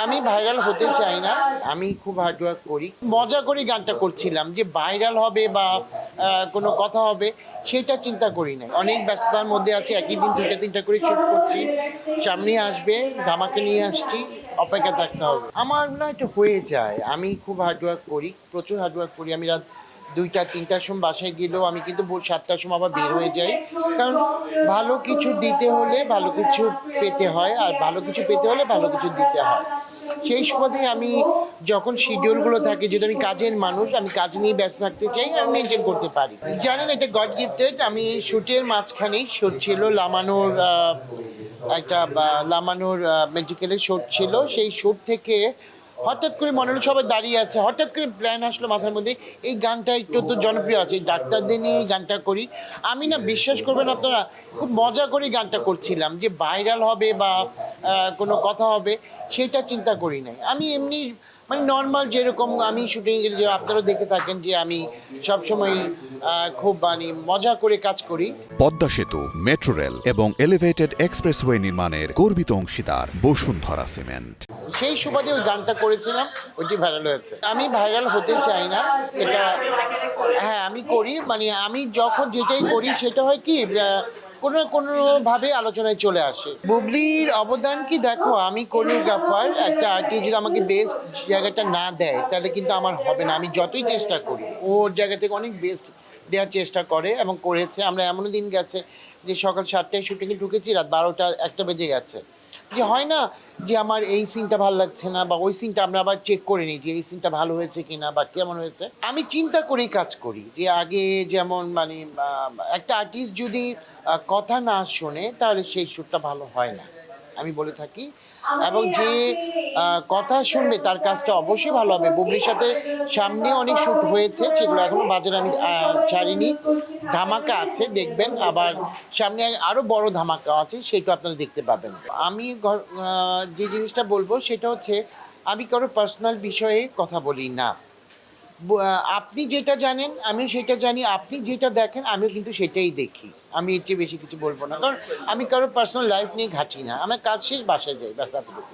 আমি ভাইরাল হতে চাই না, আমি খুব হার্ড ওয়ার্ক করি, মজা করে গানটা করছিলাম যে ভাইরাল হবে বা কোনো কথা হবে সেটা চিন্তা করি না। অনেক ব্যস্ততার মধ্যে আছি, একই দিন দুইটা তিনটা করে শুট করছি, সামনে আসবে, ধামাকে নিয়ে আসছি, অপেক্ষা থাকতে হবে। আমার না এটা হয়ে যায়, আমি খুব হার্ড ওয়ার্ক করি, প্রচুর হার্ড ওয়ার্ক করি। আমি রাত 2টা 3টার সময় বাসায় গেলেও আমি কিন্তু ভোর 7টার সময় আবার বের হয়ে যাই, কারণ ভালো কিছু দিতে হলে ভালো কিছু পেতে হয়, আর ভালো কিছু পেতে হলে ভালো কিছু দিতে হয়। সেই সুবাদে আমি যখন শিডিউলগুলো থাকে, যেহেতু আমি কাজের মানুষ, আমি কাজ নিয়ে ব্যস্ত থাকতে চাই, আমি মেনটেন করতে পারি। জানেন এটা গড গিফটেড। আমি এই শ্যুটের মাঝখানেই শ্যুট ছিল লামানোর, একটা লামানোর মেডিকেলের শ্যুট ছিল। সেই শ্যুট থেকে হঠাৎ করে মনে হলো সবাই দাঁড়িয়ে আছে, হঠাৎ করে প্ল্যান আসলো মাথার মধ্যে, এই গানটা একটু তো জনপ্রিয় আছে, এই ডাক্তারদের নিয়ে এই গানটা করি। আমি না, বিশ্বাস করবেন আপনারা, খুব মজা করে গানটা করছিলাম যে ভাইরাল হবে বা কোনো কথা হবে সেটা চিন্তা করি নাই। আমি এমনি মানে নর্মাল যেরকম আমি শুটিং গেলে, যে আপনারা দেখে থাকেন যে আমি সবসময় খুব মানে মজা করে কাজ করি। পদ্মা সেতু, মেট্রো রেল এবং এলিভেটেড এক্সপ্রেসওয়ে নির্মাণের গর্বিত অংশীদার বসুন্ধরা সিমেন্ট। সেই সুবাদে ওই গানটা করেছিলাম, ওইটি ভাইরাল হয়েছে। আমি ভাইরাল হতে চাই না, এটা হ্যাঁ আমি করি, মানে আমি যখন যেটাই করি সেটা হয় কি কোনোভাবে আলোচনায় চলে আসে। বুবলির অবদান কি, দেখো আমি কোরিওগ্রাফার, একটা আর্টিস্ট যদি আমাকে বেস্ট জায়গাটা না দেয় তাহলে কিন্তু আমার হবে না। আমি যতই চেষ্টা করি, ওর জায়গা থেকে অনেক বেস্ট দেওয়ার চেষ্টা করে এবং করেছে। আমরা এমনও দিন গেছে যে সকাল 7টায় শুটিংয়ে ঢুকেছি, রাত 12টা 1টা বেজে গেছে। যে হয় না যে আমার এই সিনটা ভালো লাগছে না, বা ওই সিনটা আমরা আবার চেক করে নিই যে এই সিনটা ভালো হয়েছে কিনা বা কেমন হয়েছে। আমি চিন্তা করেই কাজ করি, যে আগে যেমন মানে একটা আর্টিস্ট যদি কথা না শোনে তাহলে সেই শ্যুটটা ভালো হয় না, আমি বলে থাকি। এবং যে কথা শুনবে তার কাজটা অবশ্যই ভালো হবে। বুবলির সাথে সামনে অনেক শ্যুট হয়েছে, সেগুলো এখনো বাজারে আমি ছাড়িনি। ধামাকা আছে, দেখবেন। আবার সামনে আরও বড় ধামাকা আছে, সেটা আপনারা দেখতে পাবেন। আমি যে জিনিসটা বলবো সেটা হচ্ছে, আমি কারো পার্সোনাল বিষয়ে কথা বলি না। আপনি যেটা জানেন আমিও সেটা জানি, আপনি যেটা দেখেন আমিও কিন্তু সেটাই দেখি। আমি এর চেয়ে বেশি কিছু বলবো না, কারণ আমি কারো পার্সোনাল লাইফ নিয়ে ঘাঁটি না। আমার কাজ শেষ, বাসায় যাই, ব্যাস এতটুকু।